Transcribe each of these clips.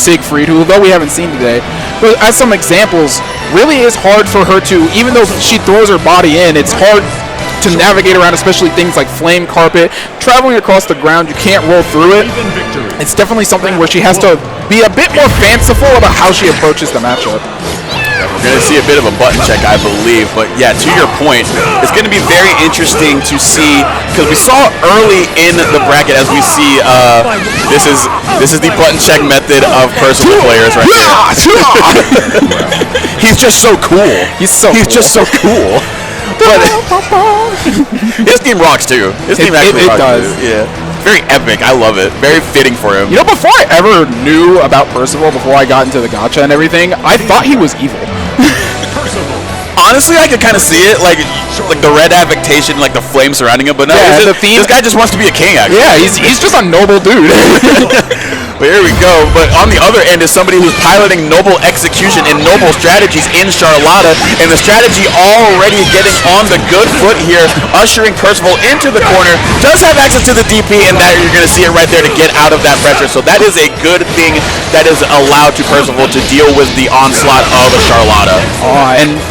Siegfried, who though we haven't seen today, but as some examples, really is hard for her to, even though she throws her body in, it's hard to navigate around, especially things like flame carpet, traveling across the ground, you can't roll through it. It's definitely something where she has to be a bit more fanciful about how she approaches the matchup. We're going to see a bit of a button check, I believe, but yeah, to your point, it's going to be very interesting to see, because we saw early in the bracket, as we see, this is the button check method of Percival players right here. He's just so cool. He's just so cool. But his team rocks too. His team actually rocks. It does. Too. Yeah. Very epic. I love it. Very fitting for him. You know, before I ever knew about Percival, before I got into the gacha and everything, I thought he was evil. Honestly, I could kind of see it, like the red affectation, like the flame surrounding him. But no, yeah, this guy just wants to be a king. Actually, yeah, he's just a noble dude. But here we go. But on the other end is somebody who's piloting noble execution and noble strategies in Charlotta, and the strategy already getting on the good foot here, ushering Percival into the corner. Does have access to the DP, and that you're going to see it right there to get out of that pressure. So that is a good thing that is allowed to Percival to deal with the onslaught of Charlotta. And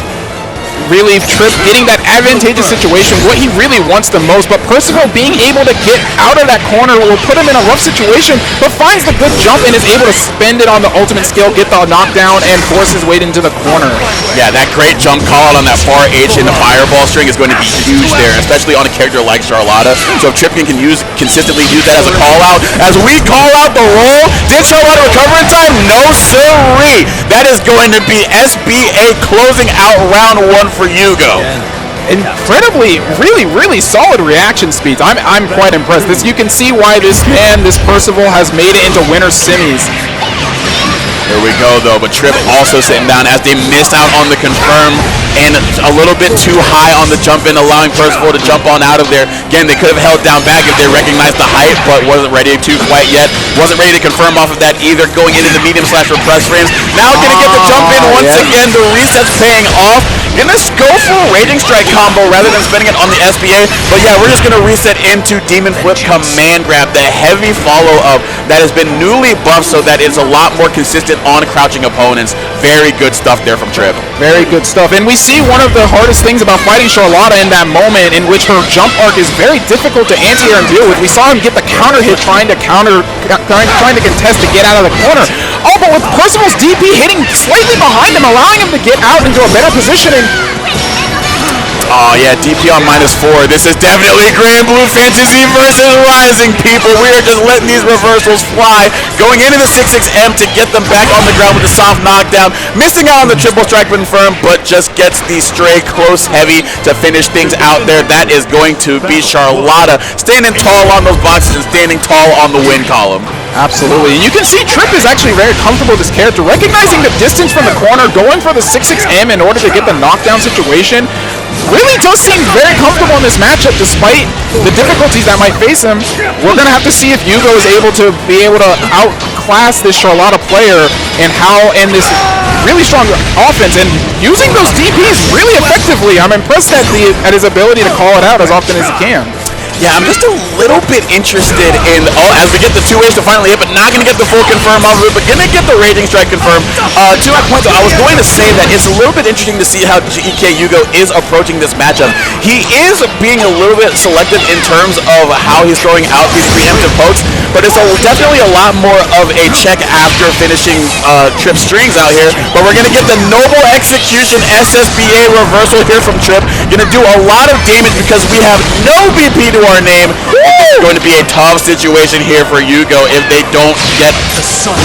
really Tripp getting that advantageous situation, what he really wants the most, but Percival being able to get out of that corner will put him in a rough situation, but finds the good jump and is able to spend it on the ultimate skill, get the knockdown, and force his way into the corner. Yeah, that great jump call out on that far H in the fireball string is going to be huge there, especially on a character like Charlotta. So if Tripp can consistently use that as a call out, as we call out the roll, did Charlotta recover in time? No siree! That is going to be SBA closing out round one for Yugo. Incredibly, really solid reaction speeds. I'm quite impressed. You can see why this Percival has made it into winter semis. Here we go, though, but Tripp also sitting down as they missed out on the confirm and a little bit too high on the jump in, allowing Percival to jump on out of there. Again, they could have held down back if they recognized the height, but wasn't ready to quite yet. Wasn't ready to confirm off of that either, going into the medium/repress frames. Now gonna get the jump in once again. The reset's paying off. Gonna go for a Raging Strike combo rather than spending it on the SBA. But yeah, we're just gonna reset into Demon Flip Command Grab, the heavy follow-up that has been newly buffed so that it's a lot more consistent on crouching opponents. Very good stuff there from Tripp. Very good stuff. And we see one of the hardest things about fighting Charlotta in that moment in which her jump arc is very difficult to anti-air and deal with. We saw him get the counter hit trying to contest to get out of the corner. Oh, but with Percival's DP hitting slightly behind him, allowing him to get out into a better positioning. Oh yeah, DP on -4. This is definitely Granblue Fantasy versus Rising, people. We are just letting these reversals fly. Going into the 6-6M to get them back on the ground with a soft knockdown. Missing out on the triple strike confirm, but just gets the stray close heavy to finish things out there. That is going to be Charlotta standing tall on those boxes and standing tall on the win column. Absolutely. And you can see Tripp is actually very comfortable with this character, recognizing the distance from the corner, going for the 6-6M in order to get the knockdown situation. Really does seem very comfortable in this matchup despite the difficulties that might face him. We're going to have to see if Yugo is able to outclass this Charlotta player and this really strong offense, and using those DPs really effectively. I'm impressed at his ability to call it out as often as he can. Yeah, I'm just a little bit interested in, as we get the 2 ways to finally hit, but not going to get the full confirm off of it, but going to get the Raging Strike confirm. To that point, though, I was going to say that it's a little bit interesting to see how GK Yugo is approaching this matchup. He is being a little bit selective in terms of how he's throwing out these preemptive pokes, but it's definitely a lot more of a check after finishing Tripp strings out here. But we're going to get the Noble Execution SSBA reversal here from Tripp. Going to do a lot of damage because we have no BP to our name. It's going to be a tough situation here for Yugo if they don't get the sun.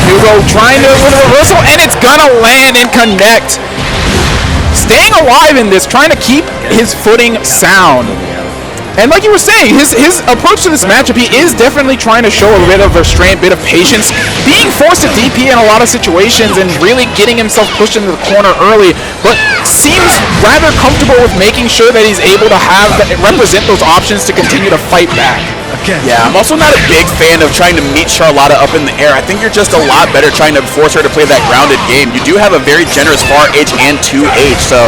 Yugo trying to win a reversal, and it's gonna land and connect. Staying alive in this, trying to keep his footing sound. And like you were saying, his approach to this matchup, he is definitely trying to show a bit of restraint, bit of patience, being forced to DP in a lot of situations and really getting himself pushed into the corner early, but seems rather comfortable with making sure that he's able to represent those options to continue to fight back. Yeah, I'm also not a big fan of trying to meet Charlotta up in the air. I think you're just a lot better trying to force her to play that grounded game. You do have a very generous far H and 2H, so,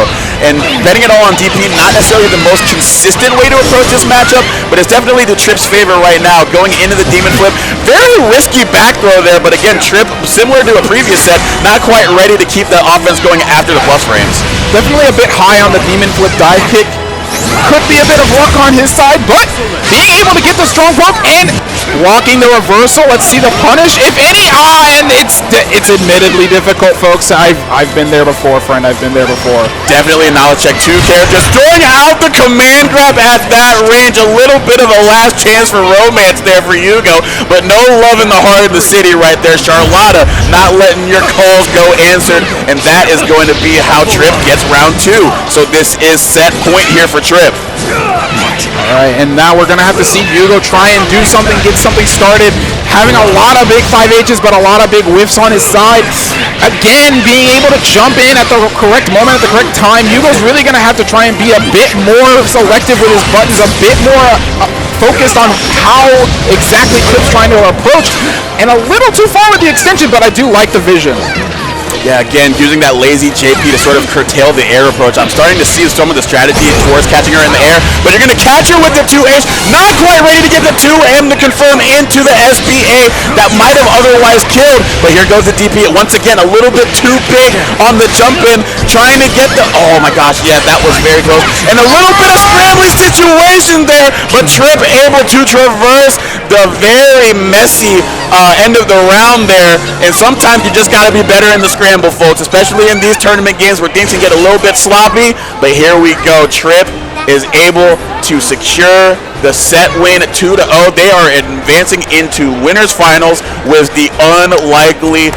and betting it all on DP, not necessarily the most consistent way to approach this matchup, but it's definitely the Tripp's favor right now, going into the Demon Flip. Very risky back throw there, but again, Tripp, similar to a previous set, not quite ready to keep the offense going after the plus frames. Definitely a bit high on the Demon Flip dive kick. Could be a bit of luck on his side, but being able to get the strong poke and blocking the reversal. Let's see the punish, if any. And it's admittedly difficult, folks. I've been there before, friend. I've been there before. Definitely a knowledge check. 2 characters throwing out the command grab at that range. A little bit of a last chance for romance there for Yugo, but no love in the heart of the city right there. Charlotta not letting your calls go answered, and that is going to be how Tripp gets round 2. So this is set point here for Tripp. Alright, and now we're going to have to see Yugo try and do something, get something started. Having a lot of big 5Hs, but a lot of big whiffs on his side. Again, being able to jump in at the correct moment, at the correct time. Yugo's really going to have to try and be a bit more selective with his buttons, a bit more focused on how exactly Tripp's trying to approach. And a little too far with the extension, but I do like the vision. Yeah, again, using that lazy JP to sort of curtail the air approach. I'm starting to see some of the strategy towards catching her in the air, but you're going to catch her with the 2H, not quite ready to get the 2M to confirm into the SBA that might have otherwise killed, but here goes the DP. Once again, a little bit too big on the jump in, trying to get the, oh my gosh, yeah, that was very close. And a little bit of scrambling situation there, but Tripp able to traverse the very messy end of the round there, and sometimes you just got to be better in the scramble, folks, especially in these tournament games where things can get a little bit sloppy. But here we go. Tripp is able to secure the set win 2-0. They are advancing into winners finals with the unlikely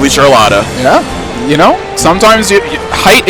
Charlotta. Yeah, you know, sometimes height is